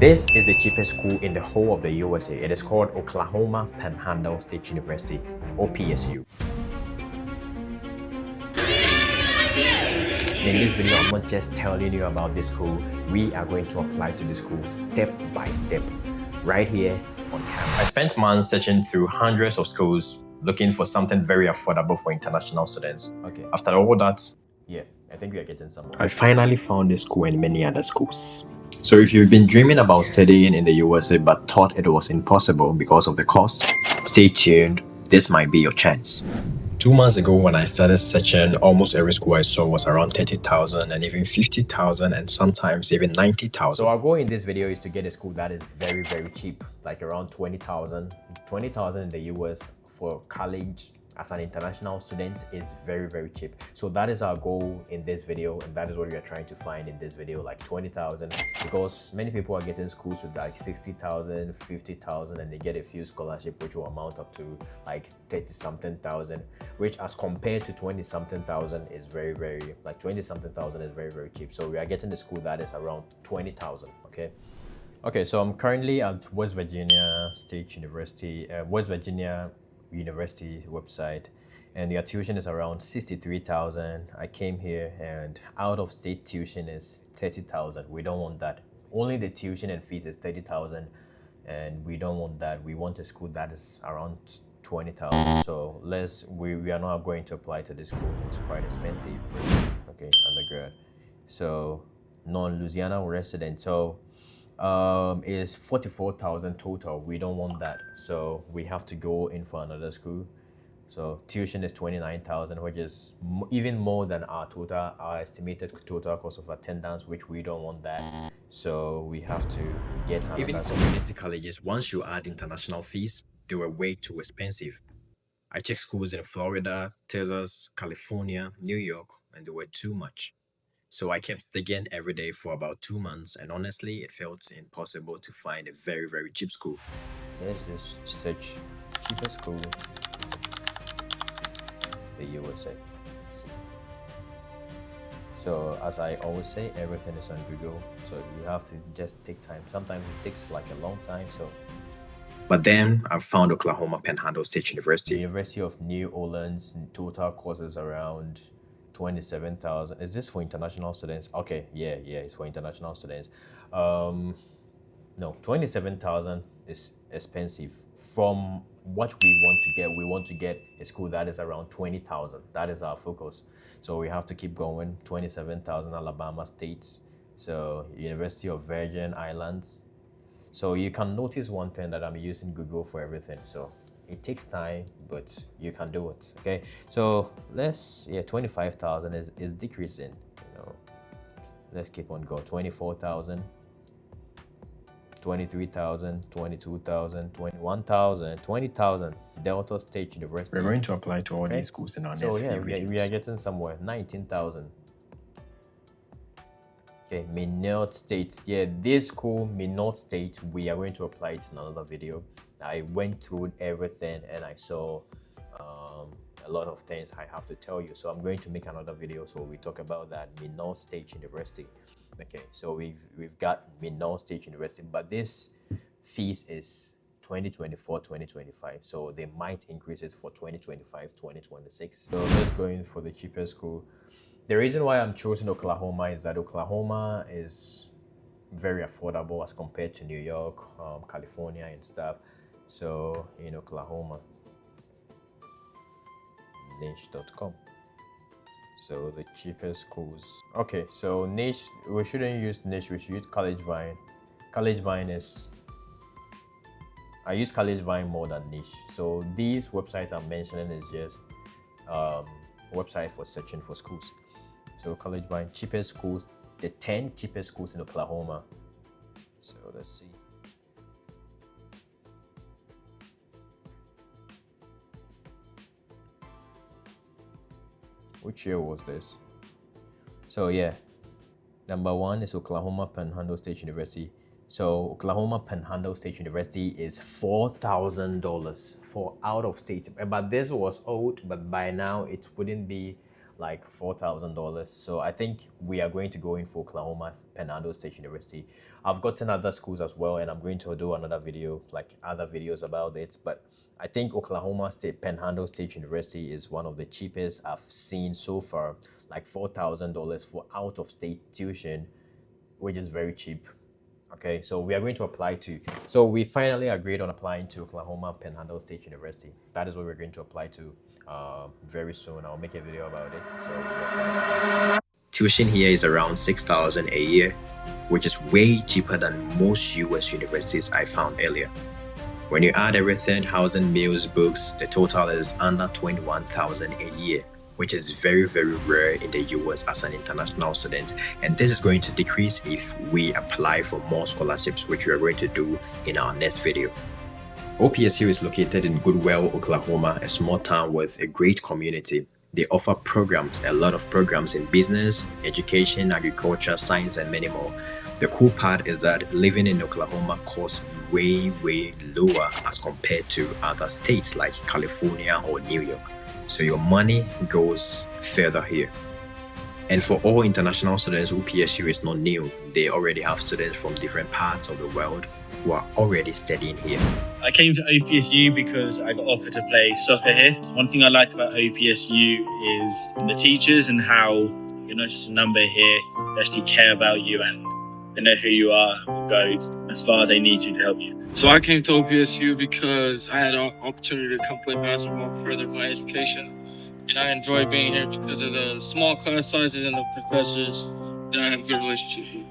This is the cheapest school in the whole of the USA. It is called Oklahoma Panhandle State University, OPSU. In this video, I'm not just telling you about this school. We are going to apply to the school step by step, right here on camera. I spent months searching through hundreds of schools looking for something very affordable for international students. Okay. After all that, yeah, I think we are getting somewhere. I finally found this school and many other schools. So if you've been dreaming about studying in the USA but thought it was impossible because of the cost, stay tuned. This might be your chance. 2 months ago, when I started searching, almost every school I saw was around 30,000 and even 50,000 and sometimes even 90,000. So our goal in this video is to get a school that is very, very cheap, like around 20,000. 20,000 in the US for college as an international student is very, very cheap. So that is our goal in this video, and that is what we are trying to find in this video, like 20,000, because many people are getting schools with like 60,000, 50,000, and they get a few scholarship which will amount up to like 30-something thousand, which as compared to 20-something thousand is very, very, like 20-something thousand is very, very cheap. So we are getting the school that is around 20,000, okay? Okay, so I'm currently at West Virginia State University, West Virginia University website, and their tuition is around 63,000. I came here and out of state tuition is 30,000. We don't want that. Only the tuition and fees is 30,000, and we don't want that. We want a school that is around 20,000. So we are not going to apply to this school. It's quite expensive. Okay, undergrad. So non-Louisiana resident. So is 44,000 total. We don't want that, so we have to go in for another school. So tuition is 29,000, which is even more than our estimated total cost of attendance, which we don't want that. So we have to get another. Even community colleges, once you add international fees, they were way too expensive. I checked schools in Florida, Texas, California, New York, and they were too much. So I kept digging every day for about 2 months, and honestly, it felt impossible to find a very, very cheap school. Let's just search cheapest school in the USA. So as I always say, everything is on Google, so you have to just take time. Sometimes it takes like a long time, so. But then I found Oklahoma Panhandle State University. The University of New Orleans, total courses around 27,000. Is this for international students? Okay, yeah, it's for international students. No, 27,000 is expensive. From what we want to get a school that is around 20,000. That is our focus. So we have to keep going. 27,000 Alabama States. So University of Virgin Islands. So you can notice one thing, that I'm using Google for everything. So it takes time, but you can do it. Okay, so 25,000 is decreasing. Let's keep on going. 24,000, 23,000, 22,000, 21,000, 20,000. Delta State University. We're going to apply to all these schools in our next few videos. We are getting somewhere. 19,000. Okay, Minot State. Yeah, this school, Minot State, we are going to apply it in another video. I went through everything and I saw a lot of things I have to tell you. So I'm going to make another video so we talk about that. Minot State University. Okay, so we've got Minot State University, but this fees is 2024, 2025. So they might increase it for 2025, 2026. So let's go in for the cheapest school. The reason why I'm choosing Oklahoma is that Oklahoma is very affordable as compared to New York, California and stuff. So in Oklahoma, niche.com. So the cheapest schools. Okay, so niche, we shouldn't use niche, we should use College Vine. College Vine is, I use College Vine more than niche. So these websites I'm mentioning is just website for searching for schools. So College Vine, cheapest schools, the 10 cheapest schools in Oklahoma. So let's see. Which year was this? So yeah, number 1 is Oklahoma Panhandle State University. So Oklahoma Panhandle State University is $4,000 for out of state. But this was old, but by now it wouldn't be like $4,000. So I think we are going to go in for Oklahoma Panhandle State University. I've gotten other schools as well, and I'm going to do another video, like other videos about it. But I think Oklahoma State Panhandle State University is one of the cheapest I've seen so far, like $4,000 for out-of-state tuition, which is very cheap. Okay, so we are going to apply to. So we finally agreed on applying to Oklahoma Panhandle State University. That is what we're going to apply to very soon. I'll make a video about it. So tuition here is around $6,000 a year, which is way cheaper than most US universities I found earlier. When you add everything, housing, meals, books, the total is under $21,000 a year, which is very, very rare in the US as an international student. And this is going to decrease if we apply for more scholarships, which we are going to do in our next video. OPSU is located in Goodwell, Oklahoma, a small town with a great community. They offer programs, a lot of programs in business, education, agriculture, science, and many more. The cool part is that living in Oklahoma costs way lower as compared to other states like California or New York. So your money goes further here. And for all international students, OPSU is not new. They already have students from different parts of the world who are already studying here. I came to OPSU because I got offered to play soccer here. One thing I like about OPSU is the teachers and how you're not just a number here. They actually care about you and they know who you are and go as far as they need you to help you. So I came to OPSU because I had an opportunity to come play basketball, further my education. And I enjoy being here because of the small class sizes and the professors that I have good relationships with.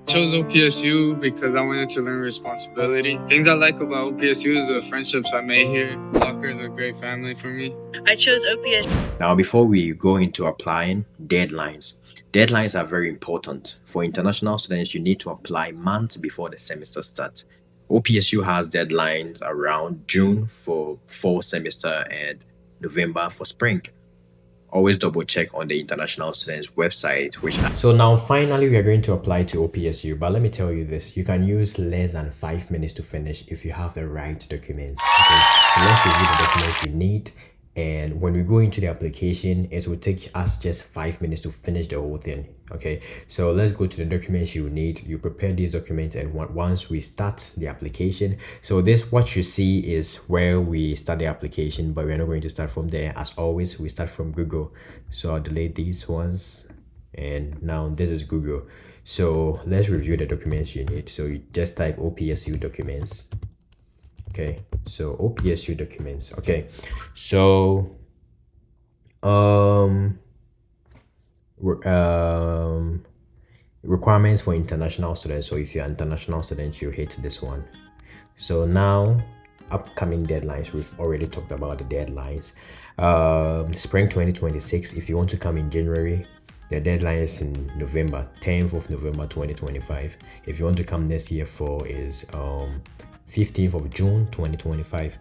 I chose OPSU because I wanted to learn responsibility. Things I like about OPSU is the friendships I made here. Locker is a great family for me. I chose OPSU. Now, before we go into applying, deadlines. Deadlines are very important. For international students, you need to apply months before the semester starts. OPSU has deadlines around June for fall semester and November for spring. Always double check on the international students website. So now finally we are going to apply to OPSU, but let me tell you this, you can use less than 5 minutes to finish if you have the right documents. Okay, so let's review the documents you need, and when we go into the application, it will take us just 5 minutes to finish the whole thing. Okay, so let's go to the documents you need. You prepare these documents, and once we start the application, so this what you see is where we start the application, but we're not going to start from there. As always, we start from Google. So I'll delete these ones, and now this is Google. So let's review the documents you need. So you just type OPSU documents. Okay, so OPSU documents. Okay, so requirements for international students. So if you're an international student, you hit this one. So now upcoming deadlines, we've already talked about the deadlines. Spring 2026, if you want to come in January, the deadline is in November, 10th of November 2025. If you want to come next year, for is 15th of June 2025.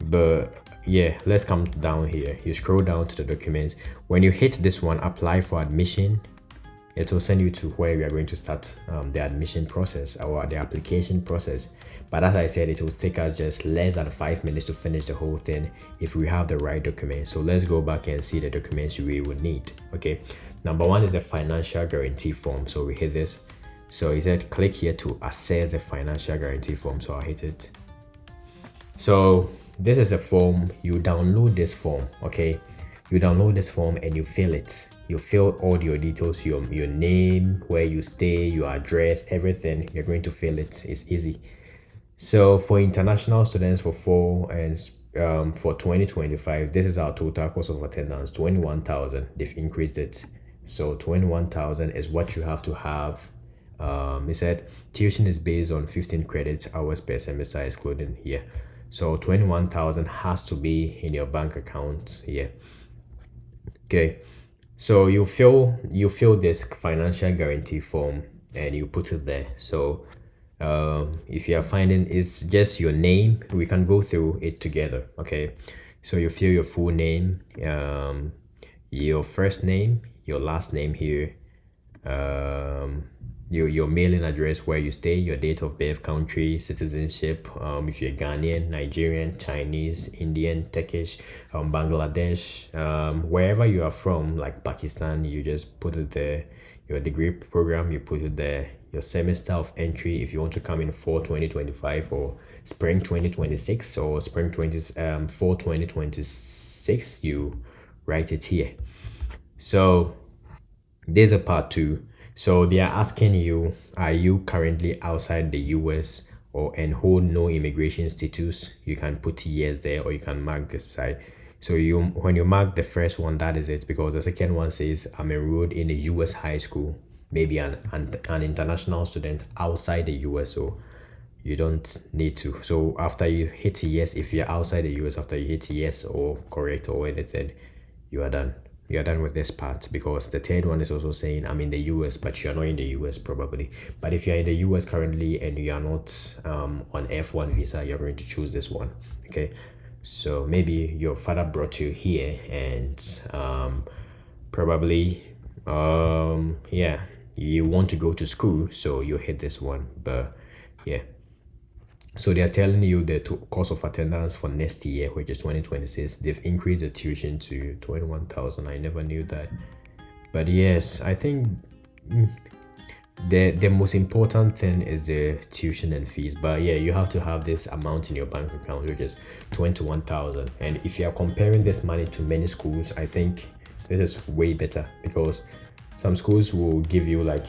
But yeah, let's come down here. You scroll down to the documents. When you hit this one, apply for admission, it will send you to where we are going to start the admission process or the application process. But as I said, it will take us just less than 5 minutes to finish the whole thing if we have the right documents. So let's go back and see the documents we will need. Okay, number one is the financial guarantee form. So we hit this. So he said click here to access the financial guarantee form. So I hit it. So this is a form. You download this form. Okay, you download this form and you fill it. You fill all your details, your name, where you stay, your address, everything. You're going to fill it. It's easy. So for international students for fall and for 2025, this is our total cost of attendance, 21,000. They've increased it. So 21,000 is what you have to have. He said tuition is based on 15 credit hours per semester, excluding here. So 21,000 has to be in your bank account here. Okay, so you fill this financial guarantee form and you put it there. So if you are finding it's just your name, we can go through it together. Okay, so you fill your full name, your first name, your last name here, your mailing address, where you stay, your date of birth, country, citizenship, if you're Ghanaian, Nigerian, Chinese, Indian, Turkish, Bangladesh, wherever you are from, like Pakistan, you just put it there. Your degree program, you put it there. Your semester of entry, if you want to come in fall 2025 or spring 2026 or spring fall 2026, you write it here. So there's a part two. So they are asking you, are you currently outside the US or and hold no immigration status? You can put yes there, or you can mark this side. So when you mark the first one, that is it, because the second one says I'm enrolled in a US high school, maybe an international student outside the US, so you don't need to. So after you hit yes, if you're outside the US, after you hit yes or correct or anything, you are done. You're done with this part, because the third one is also saying I'm in the US, but you're not in the US probably. But if you're in the US currently and you are not on F1 visa, you're going to choose this one. Okay, so maybe your father brought you here and probably yeah, you want to go to school, so you hit this one. But yeah, so they are telling you the cost of attendance for next year, which is 2026. They've increased the tuition to 21,000. I never knew that. But yes, I think the most important thing is the tuition and fees. But yeah, you have to have this amount in your bank account, which is 21,000. And if you are comparing this money to many schools, I think this is way better, because some schools will give you like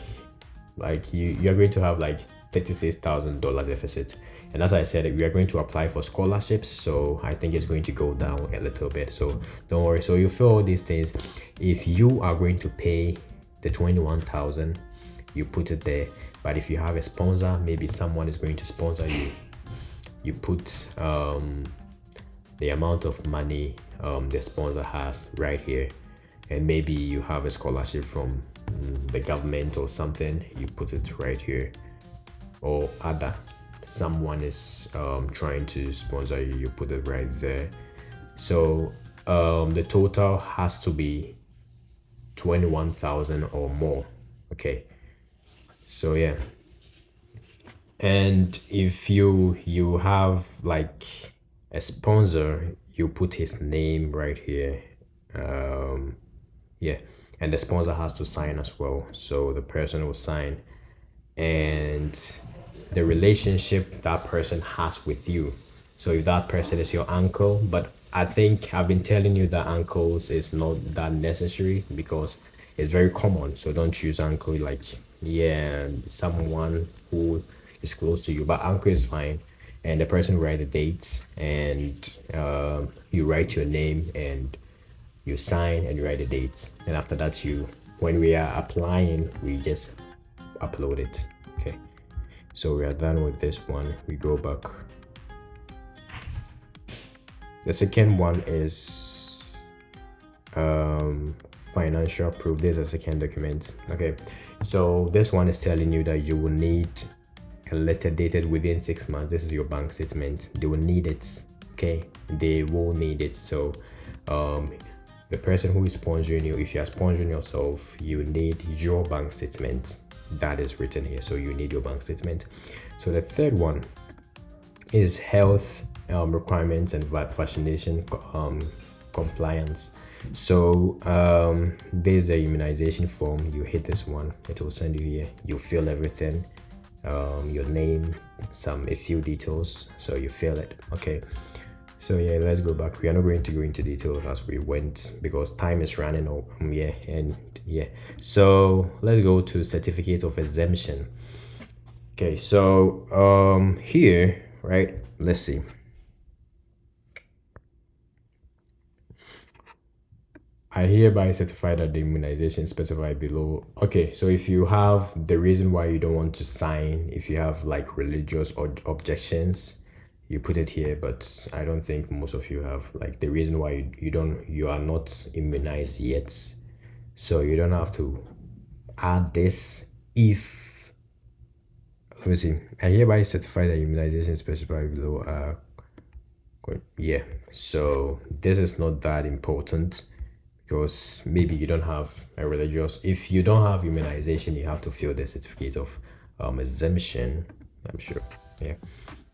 you're going to have like $36,000 deficit. And as I said, we are going to apply for scholarships, so I think it's going to go down a little bit. So don't worry. So you feel all these things. If you are going to pay the 21,000, you put it there. But if you have a sponsor, maybe someone is going to sponsor you, you put the amount of money the sponsor has right here. And maybe you have a scholarship from the government or something, you put it right here. Or other, someone is trying to sponsor you, you put it right there. So the total has to be 21,000 or more. Okay, so yeah. And if you have like a sponsor, you put his name right here. Yeah, and the sponsor has to sign as well, so the person will sign, and the relationship that person has with you. So if that person is your uncle, but I think I've been telling you that uncles is not that necessary, because it's very common. So don't choose uncle like, yeah, someone who is close to you, but uncle is fine. And the person write the dates, and you write your name, and you sign and you write the dates. And after that, when we are applying, we just upload it. Okay, so we are done with this one. We go back. The second one is financial proof. This is a second document. Okay, so this one is telling you that you will need a letter dated within 6 months. This is your bank statement. They will need it. Okay, they will need it. So the person who is sponsoring you, if you are sponsoring yourself, you need your bank statement. That is written here, so you need your bank statement. So the third one is health requirements and vaccination compliance. So there's the immunization form. You hit this one, it will send you here. You fill everything, your name, a few details, so you fill it. Okay, so yeah, let's go back. We are not going to go into details as we went, because time is running out. So let's go to certificate of exemption. Okay, so here, right, let's see. I hereby certify that the immunization specified below. Okay, so if you have the reason why you don't want to sign, if you have like religious or objections, you put it here. But I don't think most of you have like the reason why you are not immunized yet, so you don't have to add this. If, let me see, I hereby certify that immunization specified below yeah, so this is not that important, because maybe you don't have a religious, if you don't have immunization, you have to fill the certificate of exemption, I'm sure. Yeah,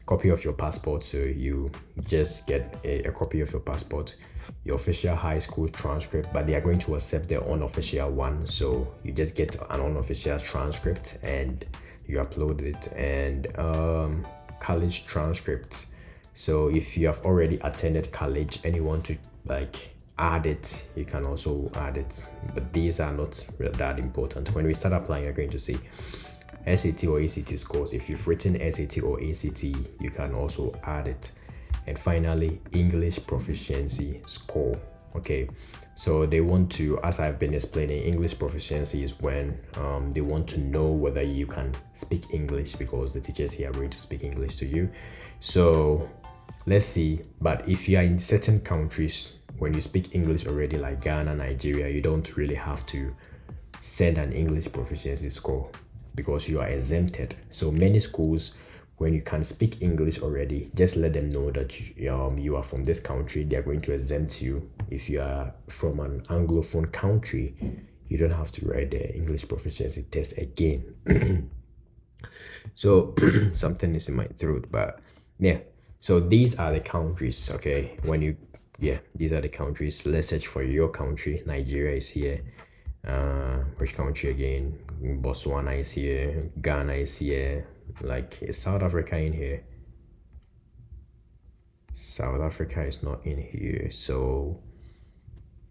copy of your passport. So you just get a copy of your passport, your official high school transcript, but they are going to accept their unofficial one. So you just get an unofficial transcript and you upload it, and college transcript. So if you have already attended college and you want to like add it, you can also add it, but these are not that important. When we start applying, you're going to see SAT or ACT scores. If you've written SAT or ACT, you can also add it. And finally, English proficiency score. Okay, so they want to, as I've been explaining, English proficiency is when they want to know whether you can speak English, because the teachers here are going to speak English to you. So let's see. But if you are in certain countries, when you speak English already, like Ghana, Nigeria, you don't really have to send an English proficiency score because you are exempted. So many schools, when you can speak English already, just let them know that you are from this country. They are going to exempt you. If you are from an Anglophone country, you don't have to write the English proficiency test again. So something is in my throat, but yeah. So these are the countries. Okay, these are the countries. Let's search for your country. Nigeria is here. Which country again? Botswana is here. Ghana is here. Like, is South Africa in here? South Africa is not in here. So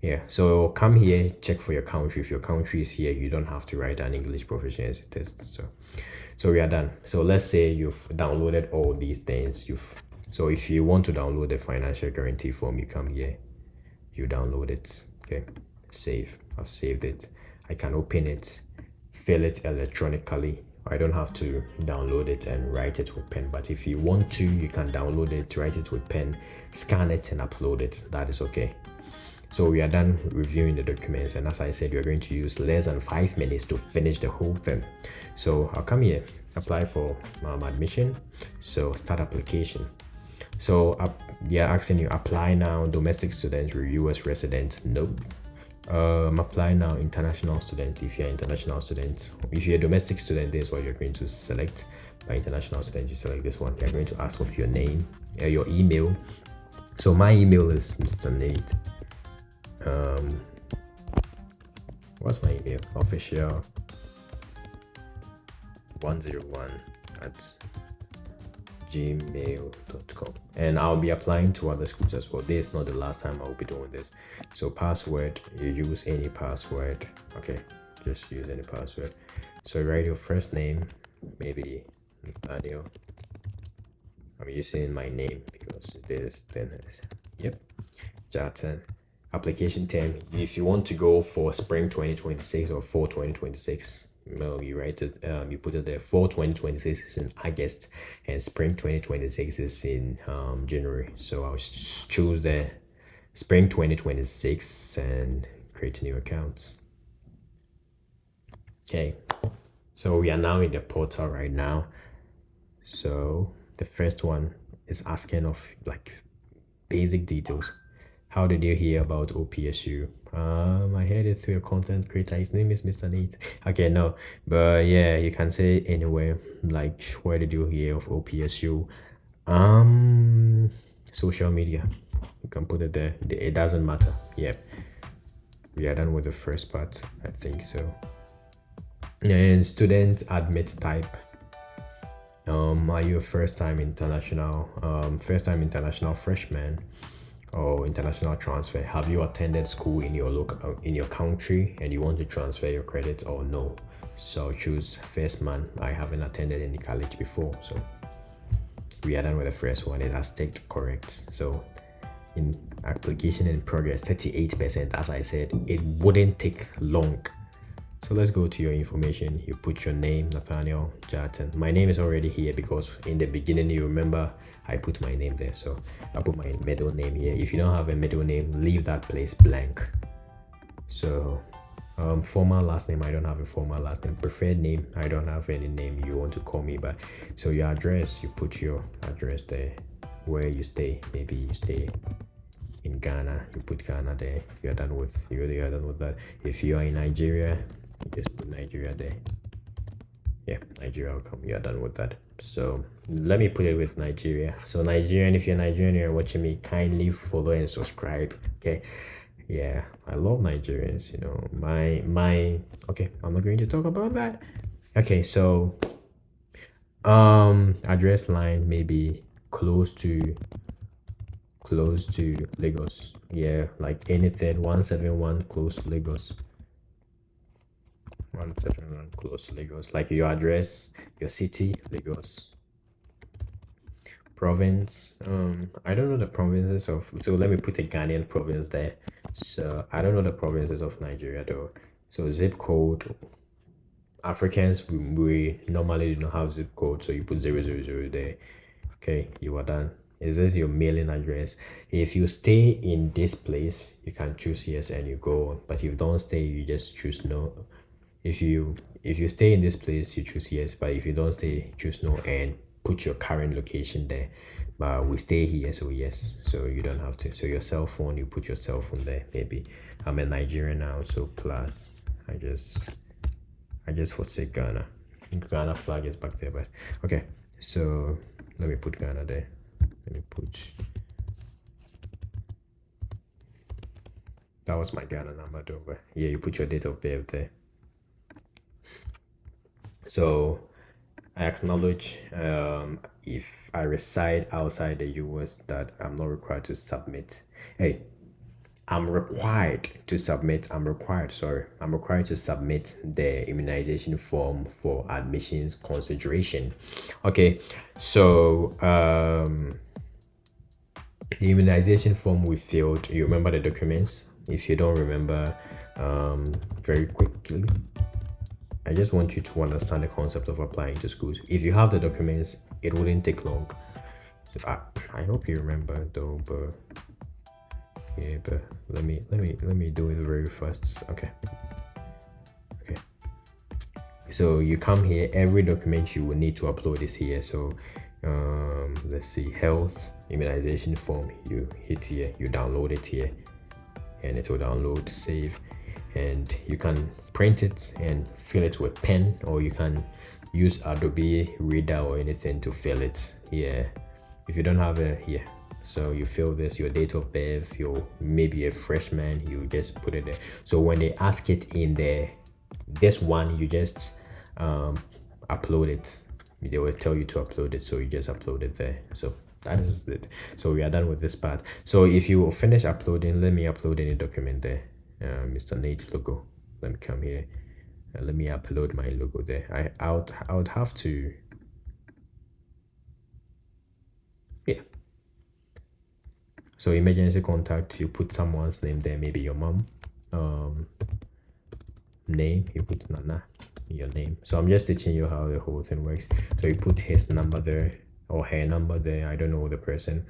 yeah, so come here, check for your country. If your country is here, you don't have to write an English proficiency test. So we are done. So let's say you've downloaded all these things. So if you want to download the financial guarantee form, you come here, you download it. Okay, save. I've saved it. I can open it, fill it electronically. I don't have to download it and write it with pen, but if you want to, you can download it, write it with pen, scan it and upload it. That is okay. So we are done reviewing the documents, and as I said, you're going to use less than 5 minutes to finish the whole thing. So I'll come here, apply for admission. So start application. So they are asking you, apply now, domestic student or US resident. Nope. Apply now, international student. If you're an international student, if you're a domestic student, this is what you're going to select. By international student, you select this one. They're going to ask for your name, your email. So my email is Mr. Nate. What's my email? Official 101 at gmail.com, and I'll be applying to other schools as well. This is not the last time I'll be doing this. So password, you use any password. Okay, just use any password. So write your first name, maybe Nathaniel. I'm using my name because this then is, yep, Jackson. Application term, if you want to go for spring 2026 or fall 2026, well, you write it, you put it there. Fall 2026 is in August and spring 2026 is in January. So I'll choose the spring 2026 and create new accounts. Okay, so we are now in the portal right now. So the first one is asking of like basic details. How did you hear about OPSU? I heard it through a content creator. His name is Mr. Nate. Okay, no, but yeah, you can say anywhere. Like, where did you hear of OPSU? Social media. You can put it there. It doesn't matter. Yep. We are done with the first part. I think so. And student admit type. Are you a first-time international freshman or international transfer? Have you attended school in your country and you want to transfer your credits, or no? So choose first man. I haven't attended any college before, so we are done with the first one. It has ticked correct. So in application in progress, 38%. As I said, it wouldn't take long. So let's go to your information. You put your name, Nathaniel Jarton. My name is already here because in the beginning, you remember I put my name there. So I put my middle name here. If you don't have a middle name, leave that place blank. So formal last name, I don't have a formal last name. Preferred name, I don't have any name you want to call me by. So your address, you put your address there, where you stay. Maybe you stay in in Ghana, you put Ghana there. If you're done with that. If you are in Nigeria, you just put Nigeria there. Yeah, Nigeria will come. You're done with that. So let me put it with Nigeria. So Nigerian, if you're Nigerian, you're watching me, kindly follow and subscribe. Okay. Yeah, I love Nigerians, you know. My okay, I'm not going to talk about that. Okay, so address line maybe close to Lagos. Yeah, like anything 171 close to Lagos. 171 close to Lagos. Like your address, your city, Lagos. Province, I don't know the provinces of, so let me put a Ghanaian province there. So I don't know the provinces of Nigeria though. So zip code, Africans, we normally do not have zip code, so you put 000 there. Okay, you are done. Is this your mailing address? If you stay in this place, you can choose yes and you go on. But if you don't stay, you just choose no. If you stay in this place, you choose yes. But if you don't stay, choose no and put your current location there. But we stay here, so yes. So you don't have to. So your cell phone, you put your cell phone there. Maybe I'm in Nigeria now, so plus I just forsake Ghana. Ghana flag is back there, but okay. So let me put Ghana there. Let me put, that was my Ghana number though, but yeah, you put your date of birth there. So I acknowledge if I reside outside the US that I'm not required to submit. Hey, I'm required to submit the immunization form for admissions consideration. Okay, so the immunization form we filled, you remember the documents? If you don't remember, very quickly, I just want you to understand the concept of applying to schools. If you have the documents, it wouldn't take long. So I hope you remember though, but yeah, but let me do it very fast. Okay, so you come here, every document you will need to upload is here. So let's see, health immunization form, you hit here, you download it here, and it will download, save, and you can print it and fill it with pen, or you can use Adobe Reader or anything to fill it. Yeah, if you don't have it here, so you fill this, your date of birth, you're maybe a freshman, you just put it there. So when they ask it in there, this one, you just upload it. They will tell you to upload it, so you just upload it there. So that is it. So we are done with this part. So if you finish uploading, let me upload any document there. Mr. Nate logo, let me come here, let me upload my logo there. I would have to, yeah. So emergency contact, you put someone's name there, maybe your mom. Name, you put Nana, your name. So I'm just teaching you how the whole thing works. So you put his number there or her number there, I don't know the person,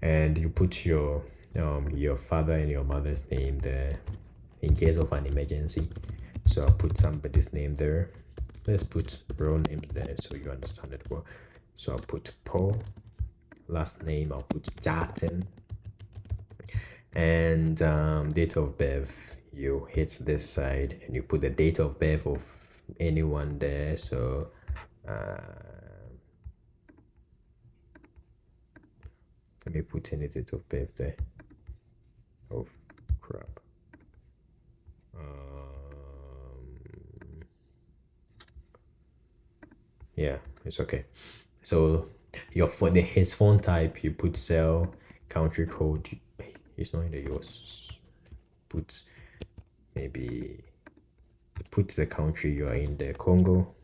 and you put your father and your mother's name there in case of an emergency. So I'll put somebody's name there. Let's put real name there so you understand it well. So I'll put Paul, last name I'll put Jatin, and date of birth, you hit this side and you put the date of birth of anyone there. So let me put any date of birth there. Oh crap. Yeah, it's okay. So his phone type, you put cell, country code. He's not in the US. Put maybe put the country you are in, the Congo.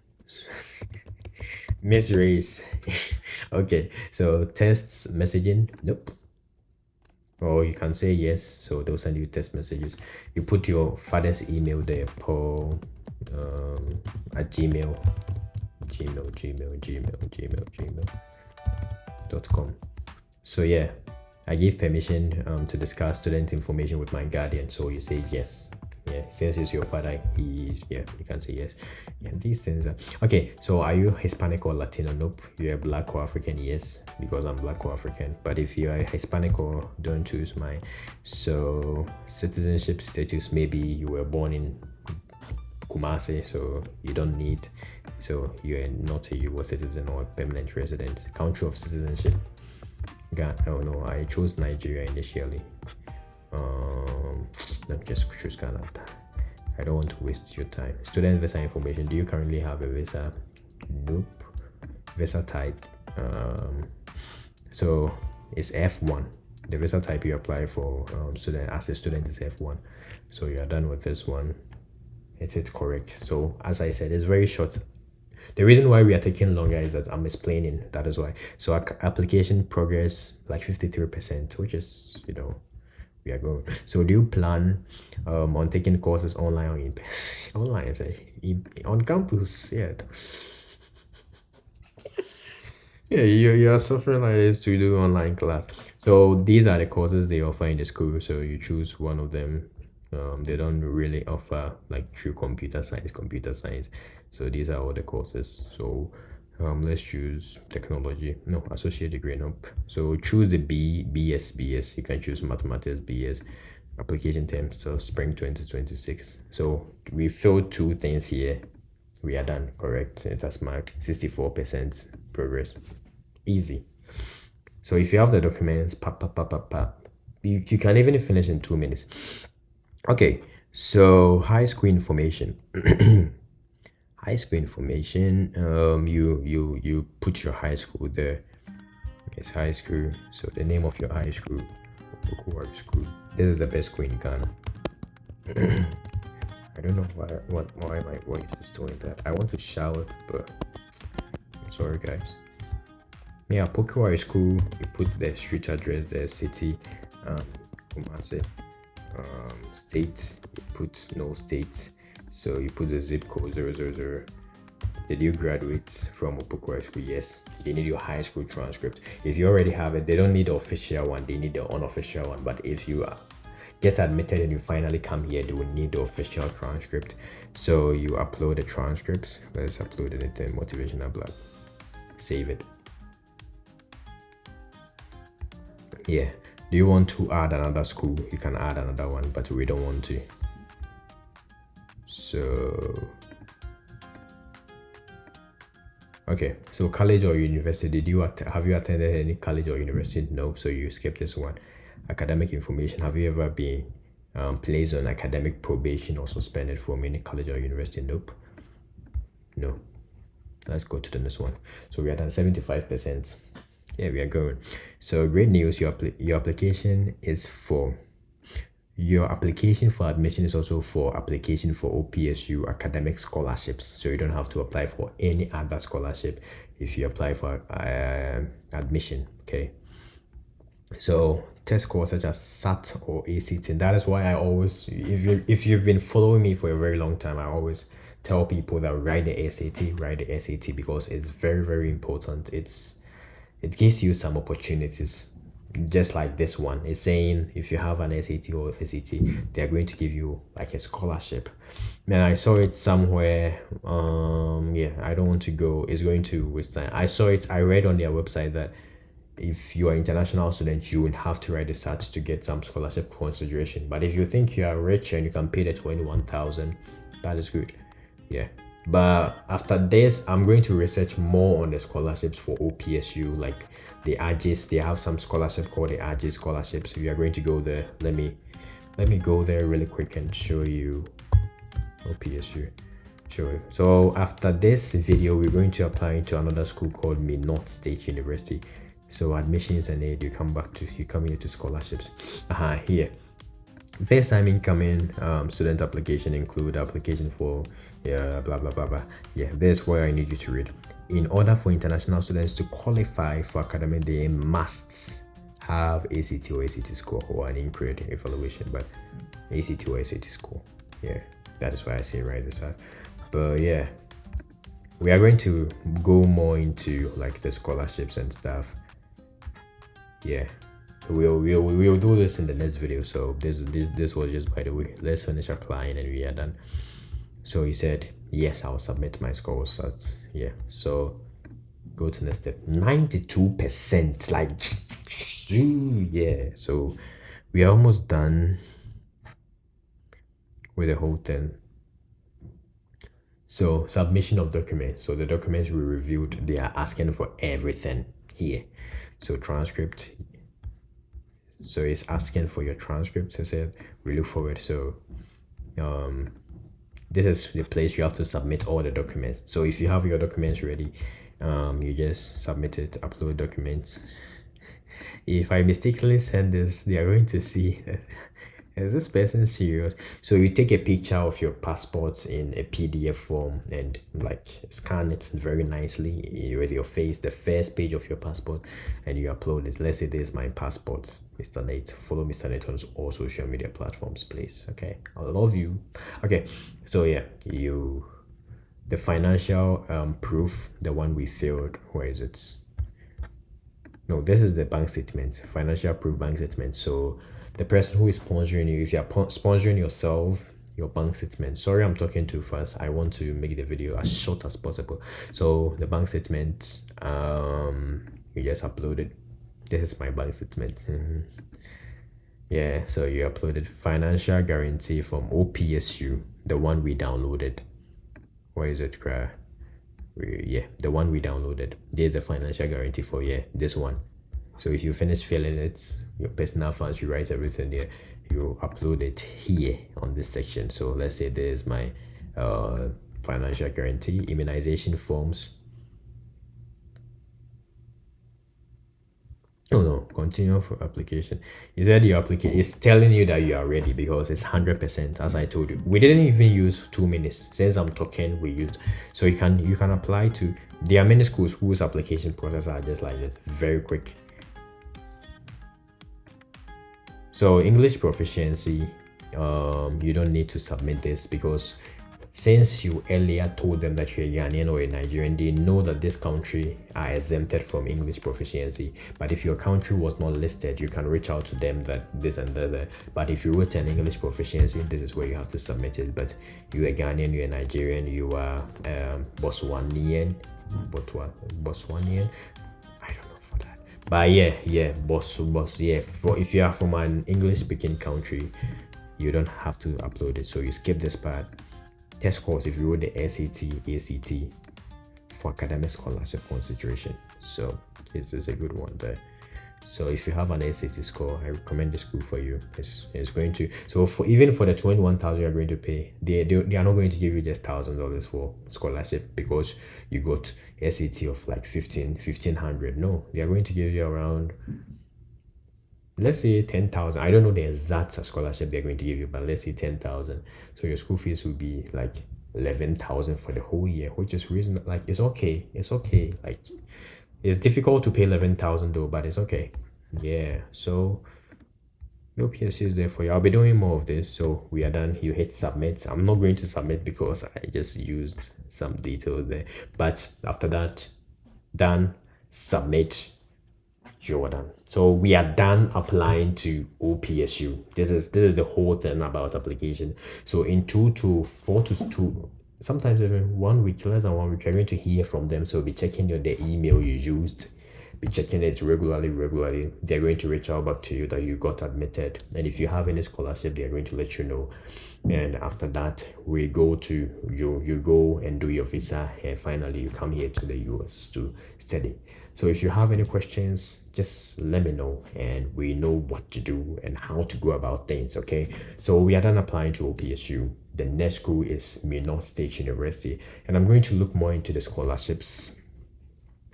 Miss race. Okay, so tests messaging, nope. Or you can say yes, so they'll send you text messages. You put your father's email there, Paul at gmail.com. So yeah, I give permission to discuss student information with my guardian, so you say yes. Yeah, since it's your father, you can say yes. Yeah, these things are okay. So are you Hispanic or Latino? Nope. You're Black or African? Yes, because I'm Black or African. But if you are Hispanic, or don't choose mine. So citizenship status, maybe you were born in Kumasi, so you don't need, so you're not a US citizen or a permanent resident. Country of citizenship, oh no, I chose Nigeria initially. Let me just choose Canada. I don't want to waste your time. Student visa information. Do you currently have a visa? Nope. Visa type, so it's F1. The visa type you apply for student as a student is F1. So you are done with this one. It's correct. So as I said, it's very short. The reason why we are taking longer is that I'm explaining. That is why. So application progress like 53%, which is, we are going. So do you plan on taking courses online or in online? On campus? Yeah. Yeah, you are suffering like this to do online class. So these are the courses they offer in the school. So you choose one of them. They don't really offer like true computer science. So these are all the courses. So let's choose technology. No, associate degree. Nope. So choose the BS. You can choose mathematics BS. Application term, so spring 2026. So we filled 2 things here. We are done. Correct. That's marked 64% progress. Easy. So if you have the documents, you can even finish in 2 minutes. Okay, so high school information. High school information. You put your high school there. It's high school. So the name of your high school. School. This is the best school in Ghana. I don't know why my voice is doing that. I want to shout, but I'm sorry, guys. Yeah, Pokuari School. You put the street address, the city, Kumasi. State, you put no state, so you put the zip code 000. Did you graduate from Opoku School? Yes. They need your high school transcript. If you already have it, they don't need the official one, they need the unofficial one. But if you get admitted and you finally come here, they will need the official transcript. So you upload the transcripts. Let's upload it in motivational blog. Save it. Yeah. Do you want to add another school? You can add another one, but we don't want to. So, okay. So college or university, have you attended any college or university? No, so you skip this one. Academic information, have you ever been placed on academic probation or suspended from any college or university? Nope. No. Let's go to the next one. So we are done 75%. Yeah, we are going. So great news, your application for admission is also for application for OPSU academic scholarships. So you don't have to apply for any other scholarship if you apply for admission. Okay. So test scores such as SAT or ACT, and that is why I always, if you've been following me for a very long time, I always tell people that write the SAT because it's very, very important. It gives you some opportunities, just like this one. It's saying if you have an SAT or ACT, they're going to give you like a scholarship. Man, I saw it somewhere. Yeah, I don't want to go. It's going to waste time. I read on their website that if you are international student, you would have to write the SAT to get some scholarship consideration. But if you think you are rich and you can pay the 21,000, that is good. Yeah. But after this, I'm going to research more on the scholarships for OPSU, like the AGIS. They have some scholarship called the AGIS scholarships. We are going to go there. Let me go there really quick and show you OPSU. Sure. So after this video, we're going to apply to another school called Panhandle State University. So admissions and aid, you come here to scholarships. Here. First time incoming student application include application for blah blah blah blah. Yeah, there's where I need you to read. In order for international students to qualify for academic, they must have ACT or ACT score or an increased evaluation, but ACT or ACT score. Yeah, that is why I say right this side. But yeah, we are going to go more into like the scholarships and stuff. Yeah, We'll do this in the next video. So this was just by the way. Let's finish applying and we are done. So he said yes, I'll submit my scores. That's yeah. So go to next step. 92%, like yeah. So we are almost done with the whole thing. So submission of documents. So the documents we reviewed, they are asking for everything here. So transcript. So it's asking for your transcripts. I said we look forward. So this is the place you have to submit all the documents. So if you have your documents ready, you just submit it, upload documents. If I mistakenly send this, they are going to see that is this person serious? So you take a picture of your passports in a PDF form and like scan it very nicely with your face, the first page of your passport, and you upload it. Let's say this is my passport, Mr. Nate. Follow Mr. Nate on all social media platforms, please. Okay, I love you. Okay, so yeah, the financial proof, the one we filled, where is it? No, this is the bank statement, financial proof bank statement. So the person who is sponsoring you, if you are sponsoring yourself, your bank statement. Sorry, I'm talking too fast. I want to make the video as short as possible. So the bank statement, you just uploaded. This is my bank statement. Yeah, so you uploaded financial guarantee from OPSU, the one we downloaded. Where is it, cry? Yeah, the one we downloaded. There's the financial guarantee for this one. So if you finish filling it, your personal funds, you write everything there, you upload it here on this section. So let's say there's my financial guarantee, immunization forms. Oh no, continue for application. Is that your application? It's telling you that you are ready because it's 100%. As I told you, we didn't even use 2 minutes. Since I'm talking, we used. So you can apply to. There are many schools whose application process are just like this, very quick. So English proficiency, you don't need to submit this because since you earlier told them that you're a Ghanaian or a Nigerian, they know that this country are exempted from English proficiency. But if your country was not listed, you can reach out to them that this and that. But if you wrote an English proficiency, this is where you have to submit it. But you're a Ghanaian, you're a Nigerian, you are Botswanian. I don't know for that. But yeah, boss. Yeah, if you are from an English-speaking country, you don't have to upload it. So you skip this part. Test scores, if you wrote the SAT, ACT for academic scholarship consideration. So this is a good one there. So if you have an SAT score, I recommend the school for you. It's going to, so for even for the 21,000 you're going to pay, they are not going to give you just $1,000 for scholarship because you got SAT of like 1,500. No, they are going to give you around, let's say 10,000. I don't know the exact scholarship they're going to give you, but let's say 10,000. So your school fees will be like 11,000 for the whole year, which is reasonable. Like it's okay. Like it's difficult to pay 11,000 though, but it's okay. Yeah. So your PSC is there for you. I'll be doing more of this. So we are done. You hit submit. I'm not going to submit because I just used some details there. But after that, done. Submit. You're done. So we are done applying to OPSU. This is the whole thing about application. So in 2 to 4 to 2, sometimes even 1 week, less than 1 week, you're going to hear from them. So be checking the email you used, be checking it regularly. They're going to reach out back to you that you got admitted, and if you have any scholarship, they're going to let you know. And after that, we go to you go and do your visa, and finally you come here to the US to study. So if you have any questions, just let me know and we know what to do and how to go about things. Okay, so we are done applying to OPSU. The next school is Panhandle State University, and I'm going to look more into the scholarships.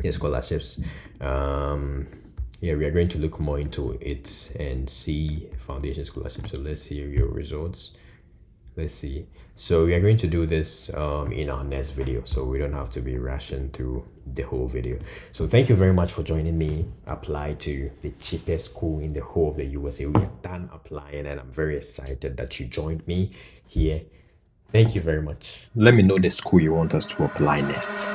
We are going to look more into it and see foundation scholarship. So let's see your results. Let's see. So we are going to do this in our next video, so we don't have to be rushing through the whole video. So thank you very much for joining me. Apply to the cheapest school in the whole of the USA. We are done applying, and I'm very excited that you joined me here. Thank you very much. Let me know the school you want us to apply next.